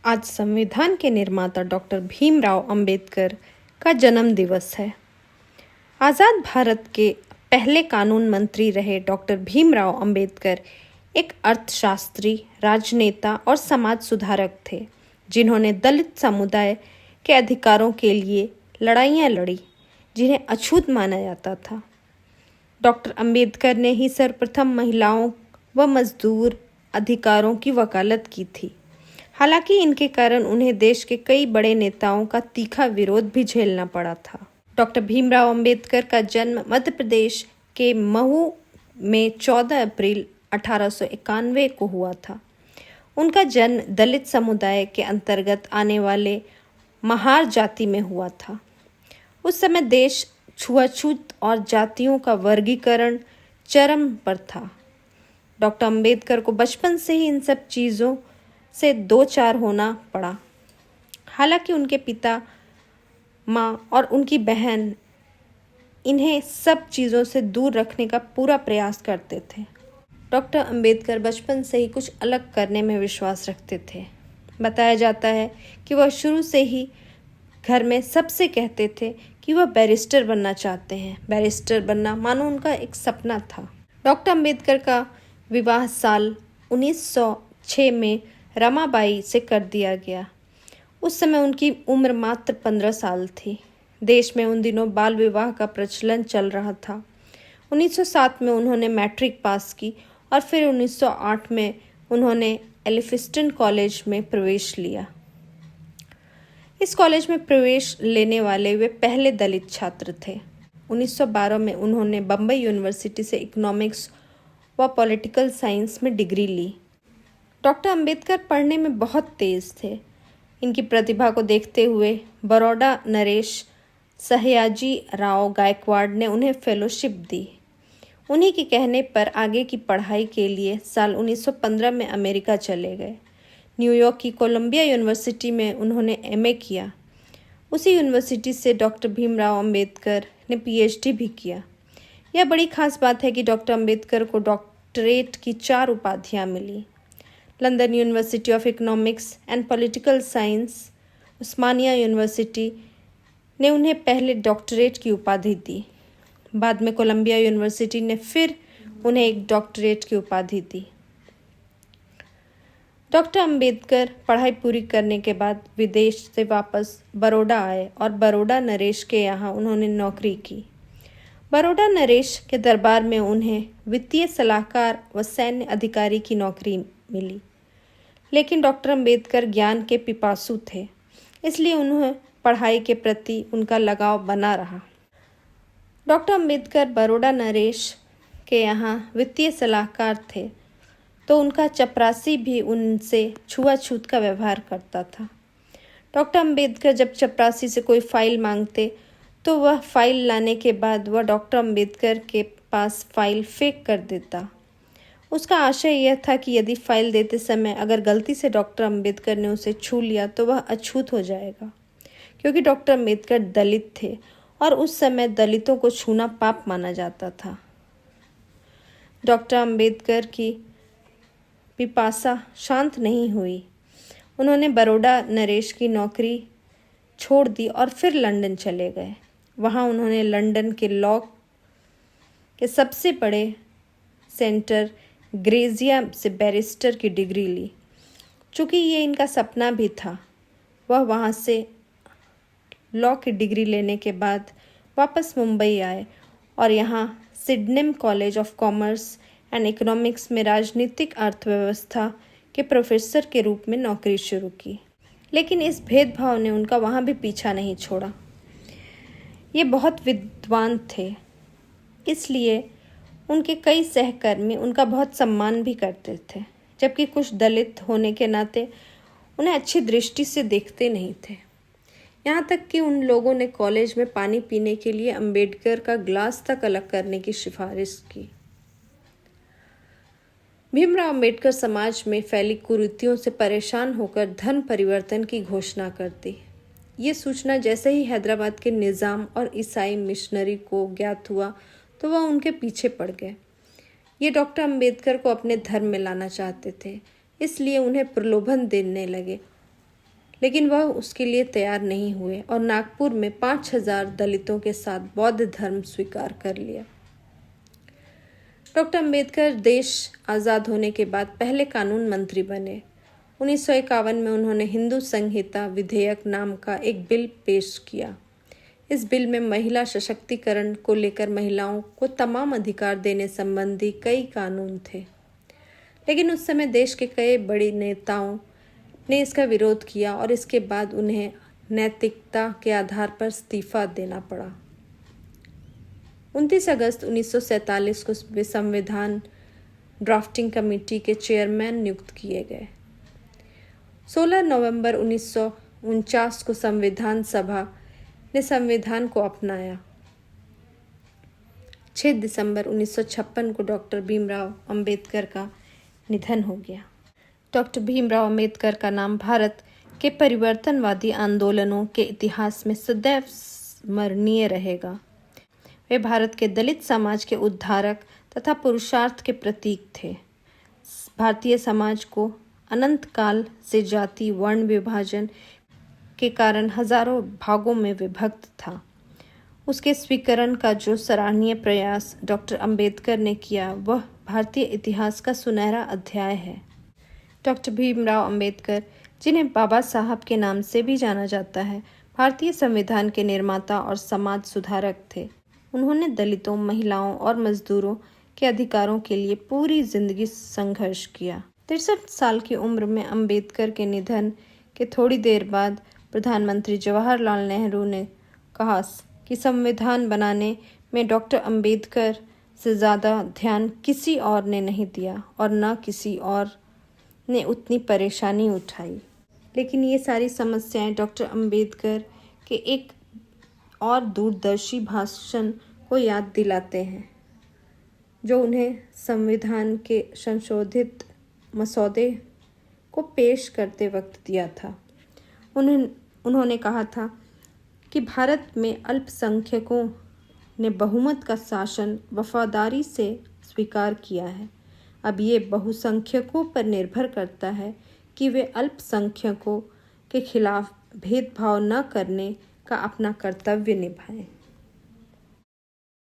आज संविधान के निर्माता डॉक्टर भीमराव अंबेडकर का जन्म दिवस है। आज़ाद भारत के पहले कानून मंत्री रहे डॉक्टर भीमराव अंबेडकर एक अर्थशास्त्री, राजनेता और समाज सुधारक थे, जिन्होंने दलित समुदाय के अधिकारों के लिए लड़ाइयाँ लड़ी, जिन्हें अछूत माना जाता था। डॉक्टर अंबेडकर ने ही सर्वप्रथम महिलाओं व मजदूर अधिकारों की वकालत की थी। हालांकि इनके कारण उन्हें देश के कई बड़े नेताओं का तीखा विरोध भी झेलना पड़ा था। डॉक्टर भीमराव अंबेडकर का जन्म मध्य प्रदेश के महू में 14 अप्रैल 1891 को हुआ था। उनका जन्म दलित समुदाय के अंतर्गत आने वाले महार जाति में हुआ था। उस समय देश छुआछूत और जातियों का वर्गीकरण चरम पर था। डॉक्टर अंबेडकर को बचपन से ही इन सब चीज़ों से दो चार होना पड़ा। हालांकि उनके पिता, माँ और उनकी बहन इन्हें सब चीज़ों से दूर रखने का पूरा प्रयास करते थे। डॉक्टर अंबेडकर बचपन से ही कुछ अलग करने में विश्वास रखते थे। बताया जाता है कि वह शुरू से ही घर में सबसे कहते थे कि वह बैरिस्टर बनना चाहते हैं। बैरिस्टर बनना मानो उनका एक सपना था। डॉक्टर अंबेडकर का विवाह साल 1906 में रमाबाई से कर दिया गया। उस समय उनकी उम्र मात्र 15 साल थी। देश में उन दिनों बाल विवाह का प्रचलन चल रहा था। 1907 में उन्होंने मैट्रिक पास की और फिर 1908 में उन्होंने एलिफिंस्टन कॉलेज में प्रवेश लिया। इस कॉलेज में प्रवेश लेने वाले वे पहले दलित छात्र थे। 1912 में उन्होंने बम्बई यूनिवर्सिटी से इकोनॉमिक्स व पॉलिटिकल साइंस में डिग्री ली। डॉक्टर अंबेडकर पढ़ने में बहुत तेज थे। इनकी प्रतिभा को देखते हुए बड़ौदा नरेश सयाजी राव गायकवाड़ ने उन्हें फेलोशिप दी। उन्हीं के कहने पर आगे की पढ़ाई के लिए साल 1915 में अमेरिका चले गए। न्यूयॉर्क की कोलंबिया यूनिवर्सिटी में उन्होंने एमए किया। उसी यूनिवर्सिटी से डॉक्टर भीमराव अंबेडकर ने पीएचडी भी किया। यह बड़ी खास बात है कि डॉक्टर अंबेडकर को डॉक्टरेट की 4 उपाधियाँ मिली। London University of Economics and Political Science, Osmania University ने उन्हें पहले डॉक्टरेट की उपाधि दी। बाद में कोलंबिया यूनिवर्सिटी ने फिर उन्हें एक डॉक्टरेट की उपाधि दी। डॉक्टर अंबेडकर पढ़ाई पूरी करने के बाद विदेश से वापस बड़ौदा आए और बड़ौदा नरेश के यहाँ उन्होंने नौकरी की। बड़ौदा नरेश के दरबार में उन्हें वित्तीय सलाहकार व सैन्य अधिकारी की नौकरी मिली। लेकिन डॉक्टर अंबेडकर ज्ञान के पिपासु थे, इसलिए उन्हें पढ़ाई के प्रति उनका लगाव बना रहा। डॉक्टर अंबेडकर बड़ौदा नरेश के यहाँ वित्तीय सलाहकार थे, तो उनका चपरासी भी उनसे छुआछूत का व्यवहार करता था। डॉक्टर अंबेडकर जब चपरासी से कोई फाइल मांगते तो वह फाइल लाने के बाद वह डॉक्टर अंबेडकर के पास फाइल फेंक कर देता। उसका आशय यह था कि यदि फाइल देते समय अगर गलती से डॉक्टर अंबेडकर ने उसे छू लिया तो वह अछूत हो जाएगा, क्योंकि डॉक्टर अंबेडकर दलित थे और उस समय दलितों को छूना पाप माना जाता था। डॉक्टर अंबेडकर की पिपासा शांत नहीं हुई। उन्होंने बड़ौदा नरेश की नौकरी छोड़ दी और फिर लंदन चले गए। वहाँ उन्होंने लंदन के लॉ के सबसे बड़े सेंटर ग्रेजिया से बैरिस्टर की डिग्री ली। चूँकि ये इनका सपना भी था, वह वहाँ से लॉ की डिग्री लेने के बाद वापस मुंबई आए और यहाँ Sydenham college of commerce and economics में राजनीतिक अर्थव्यवस्था के प्रोफेसर के रूप में नौकरी शुरू की। लेकिन इस भेदभाव ने उनका वहाँ भी पीछा नहीं छोड़ा। ये बहुत विद्वान थे, इसलिए उनके कई सहकर्मी उनका बहुत सम्मान भी करते थे, जबकि कुछ दलित होने के नाते उन्हें अच्छी दृष्टि से देखते नहीं थे। यहाँ तक कि उन लोगों ने कॉलेज में पानी पीने के लिए अंबेडकर का ग्लास तक अलग करने की सिफारिश की। भीमराव अंबेडकर समाज में फैली कुरीतियों से परेशान होकर धर्म परिवर्तन की घोषणा कर दी। ये सूचना जैसे ही हैदराबाद के निज़ाम और ईसाई मिशनरी को ज्ञात हुआ तो वह उनके पीछे पड़ गए। ये डॉक्टर अंबेडकर को अपने धर्म में लाना चाहते थे, इसलिए उन्हें प्रलोभन देने लगे लेकिन वह उसके लिए तैयार नहीं हुए और नागपुर में 5000 दलितों के साथ बौद्ध धर्म स्वीकार कर लिया। डॉक्टर अंबेडकर देश आज़ाद होने के बाद पहले कानून मंत्री बने। 1951 में उन्होंने हिंदू संहिता विधेयक नाम का एक बिल पेश किया। इस बिल में महिला सशक्तिकरण को लेकर महिलाओं को तमाम अधिकार देने संबंधी कई कानून थे, लेकिन उस समय देश के कई बड़े नेताओं ने इसका विरोध किया और इसके बाद उन्हें नैतिकता के आधार पर इस्तीफा देना पड़ा। 29 अगस्त 1947 को वे संविधान ड्राफ्टिंग कमेटी के चेयरमैन नियुक्त किए गए। 16 नवंबर 1949 को संविधान सभा ने संविधान को अपनाया। 6 दिसंबर 1956 को डॉक्टर भीमराव अंबेडकर का निधन हो गया। डॉक्टर भीमराव अंबेडकर का नाम भारत के परिवर्तनवादी आंदोलनों के इतिहास में सदैव स्मरणीय रहेगा। वे भारत के दलित समाज के उद्धारक तथा पुरुषार्थ के प्रतीक थे। भारतीय समाज को अनंत काल से जाति वर्ण विभाजन के कारण हजारों भागों में विभक्त था। उसके स्वीकरण का जो सराहनीय प्रयास डॉक्टर अंबेडकर ने किया, वह भारतीय इतिहास का सुनहरा अध्याय है। डॉक्टर भीमराव अंबेडकर, जिन्हें बाबा साहब के नाम से भी जाना जाता है, भारतीय संविधान के निर्माता और समाज सुधारक थे। उन्होंने दलितों, महिलाओं और मजदूरों के अधिकारों के लिए पूरी जिंदगी संघर्ष किया। 63 साल की उम्र में अंबेडकर के निधन के थोड़ी देर बाद प्रधानमंत्री जवाहरलाल नेहरू ने कहा कि संविधान बनाने में डॉक्टर अंबेडकर से ज़्यादा ध्यान किसी और ने नहीं दिया और न किसी और ने उतनी परेशानी उठाई। लेकिन ये सारी समस्याएं डॉक्टर अंबेडकर के एक और दूरदर्शी भाषण को याद दिलाते हैं, जो उन्हें संविधान के संशोधित मसौदे को पेश करते वक्त दिया था। उन्होंने कहा था कि भारत में अल्पसंख्यकों ने बहुमत का शासन वफादारी से स्वीकार किया है। अब ये बहुसंख्यकों पर निर्भर करता है कि वे अल्पसंख्यकों के खिलाफ भेदभाव न करने का अपना कर्तव्य निभाएं।